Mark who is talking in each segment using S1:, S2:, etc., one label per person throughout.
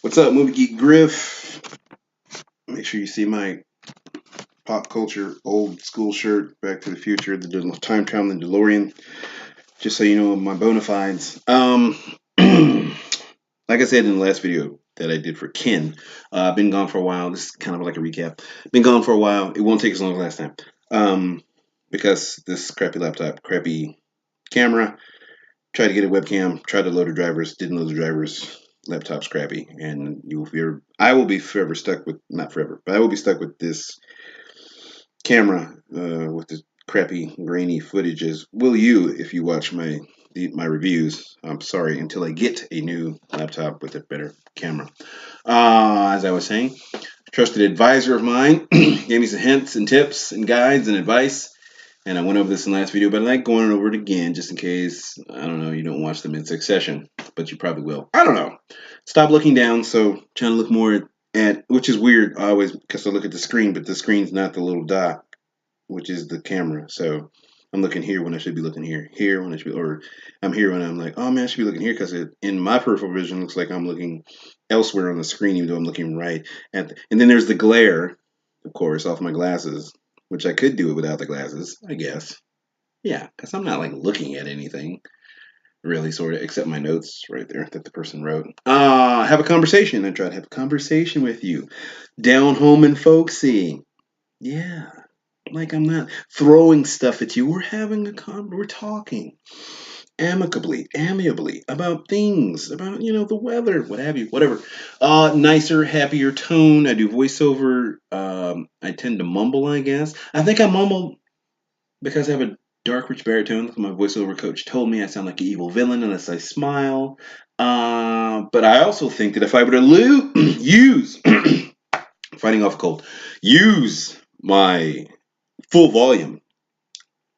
S1: What's up, Movie Geek Griff? Make sure you see my pop culture old school shirt, Back to the Future, the time traveling DeLorean. Just so you know my bona fides. Like I said in the last video that I did for Ken, I've been gone for a while. This is kind of like a recap. Been gone for a while. It won't take as long as last time. Um, because this crappy laptop, crappy camera. Tried to get a webcam. Tried to load the drivers. Didn't load the drivers. Laptop's crappy, and I will be forever stuck with, not forever, but I will be stuck with this camera with the crappy grainy footage. As will you if you watch my reviews. I'm sorry until I get a new laptop with a better camera. As I was saying, a trusted advisor of mine gave me some hints and tips and guides and advice. And I went over this in the last video, but I like going over it again just in case, I don't know, you don't watch them in succession, but you probably will. I don't know. Stop looking down, so trying to look more at, which is weird, I always, because I look at the screen, but the screen's not the little dot, which is the camera. So I'm looking here when I should be looking here when I should be, or I'm here when I'm like, oh man, I should be looking here because it, in my peripheral vision, looks like I'm looking elsewhere on the screen, even though I'm looking right at and then there's the glare, of course, off my glasses, which I could do it without the glasses, I guess. Yeah, because I'm not like looking at anything really, sort of, except my notes right there that the person wrote. Have a conversation. I try to have a conversation with you, down home and folksy. Yeah, like I'm not throwing stuff at you. We're having we're talking amicably, amiably about things, about the weather, what have you, whatever. Nicer, happier tone. I do voiceover. I tend to mumble, I guess. I think I mumble because I have a dark, rich baritone. My voiceover coach told me I sound like an evil villain unless I smile. But I also think that if I were to use, fighting off a cold, use my full volume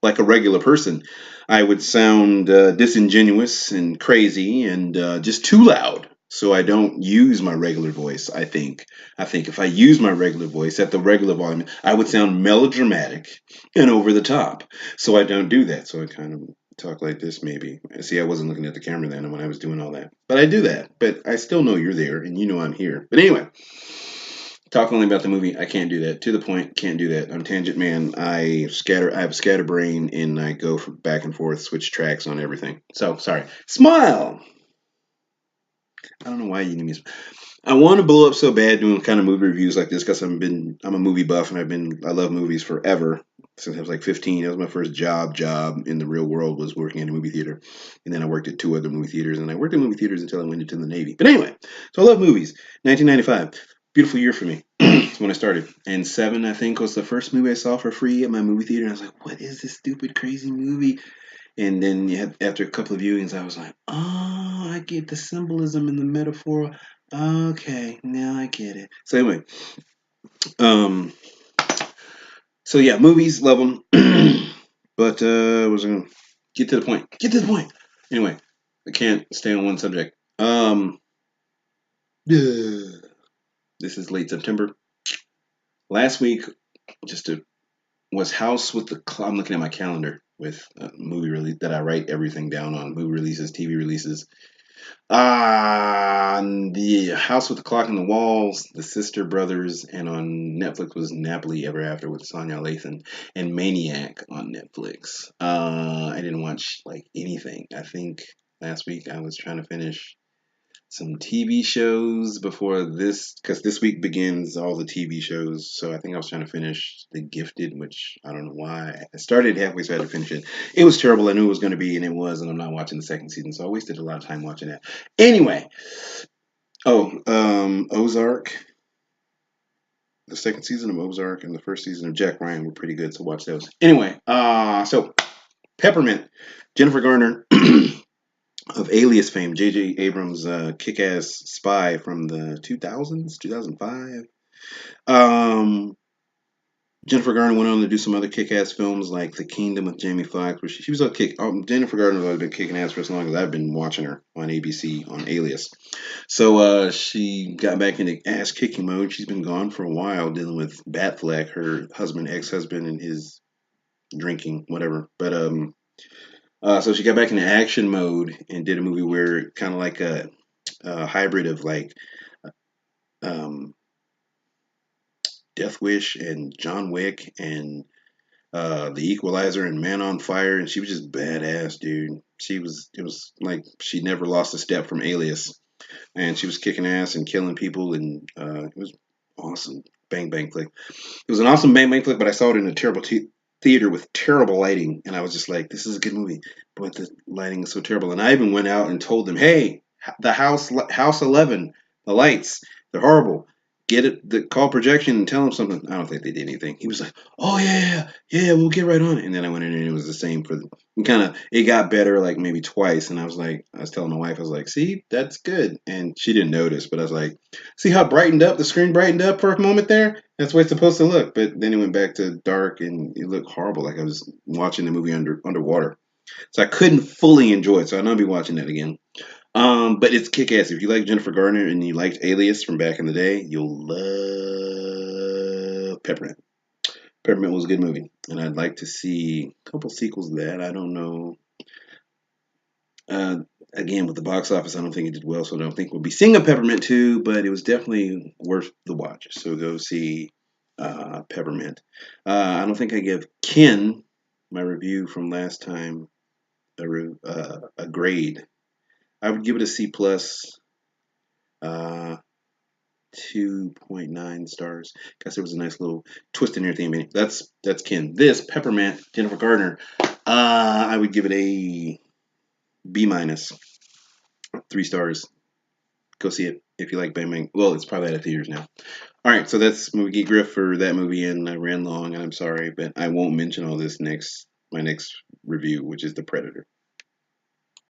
S1: like a regular person, I would sound disingenuous and crazy and just too loud. So I don't use my regular voice. I think if I use my regular voice at the regular volume, I would sound melodramatic and over the top. So I don't do that. So I kind of talk like this maybe. See, I wasn't looking at the camera then when I was doing all that. But I do that. But I still know you're there and you know I'm here. But anyway, talk only about the movie. I can't do that. To the point, can't do that. I'm tangent man. I have a scatterbrain and I go back and forth, switch tracks on everything. So sorry. Smile. I don't know why you need me. I want to blow up so bad doing kind of movie reviews like this because I'm a movie buff and I love movies forever since I was like 15. That was my first job in the real world, was working in a movie theater, and then I worked at two other movie theaters, and I worked in movie theaters until I went into the Navy. But anyway, so I love movies. 1995, beautiful year for me. That's when I started, and Seven, I think, was the first movie I saw for free at my movie theater. And I was like, what is this stupid crazy movie? And then after a couple of viewings, I was like, oh, I get the symbolism and the metaphor. Okay, now I get it. So anyway, um, so yeah, movies, love them. But was gonna get to the point. Get to the point. Anyway, I can't stay on one subject. This is late September. Last week, just to was House with the. I'm looking at my calendar with movie release that I write everything down on, movie releases, TV releases. The House with the Clock in the Walls, The Sister Brothers, and on Netflix was Napoli Ever After with Sonya Lathan, and Maniac on Netflix. I didn't watch like anything. I think last week I was trying to finish some TV shows before this, because this week begins all the TV shows. So I think I was trying to finish The Gifted, which I don't know why. I started halfway, so I had to finish it. It was terrible. I knew it was going to be, and it was, and I'm not watching the second season, so I wasted a lot of time watching that. Anyway, Ozark. The second season of Ozark and the first season of Jack Ryan were pretty good, so watch those. Anyway, so Peppermint, Jennifer Garner. Of Alias fame, J.J. Abrams' kick-ass spy from the 2000s, 2005. Um, Jennifer Garner went on to do some other kick-ass films like The Kingdom with Jamie Foxx, where she was a kick. Jennifer Garner has been kicking ass for as long as I've been watching her on ABC on Alias. So she got back into ass-kicking mode. She's been gone for a while, dealing with Batfleck, her husband, ex-husband, and his drinking, whatever. But so she got back into action mode and did a movie where kind of like a hybrid of like um, Death Wish and John Wick and The Equalizer and Man on Fire, and she was just badass, dude. It was like she never lost a step from Alias, and she was kicking ass and killing people, and it was awesome. Bang bang flick. It was an awesome bang bang flick, but I saw it in a terrible theater with terrible lighting, and I was just like, "This is a good movie, but the lighting is so terrible." And I even went out and told them, "Hey, the House 11, the lights, they're horrible. Get it, call projection and tell them something." I don't think they did anything. He was like, "Oh yeah, we'll get right on it." And then I went in and it was the same for the. Kind of, it got better like maybe twice, and I was like, I was telling my wife, I was like, "See, that's good," and she didn't notice, but I was like, "See how it brightened up? The screen brightened up for a moment there. That's the way it's supposed to look." But then it went back to dark, and it looked horrible, like I was watching the movie underwater. So I couldn't fully enjoy it. So I know I'll be watching that again. But it's kick ass. If you like Jennifer Garner and you liked Alias from back in the day, you'll love Peppermint. Peppermint was a good movie, and I'd like to see a couple sequels of that. I don't know. Uh, Again, with the box office, I don't think it did well, so I don't think we'll be seeing a Peppermint 2, but it was definitely worth the watch. So go see Peppermint. I don't think I gave Ken, my review from last time, a grade. I would give it a C plus, uh, 2.9 stars. Guess there was a nice little twist in everything. I mean, that's Ken. This Peppermint, Jennifer Gardner, I would give it a B minus, 3 stars. Go see it if you like Bang Bang. Well, it's probably out of theaters now. All right, so that's Movie Geek Griff for that movie, and I ran long, and I'm sorry, but I won't mention all this next my next review, which is The Predator.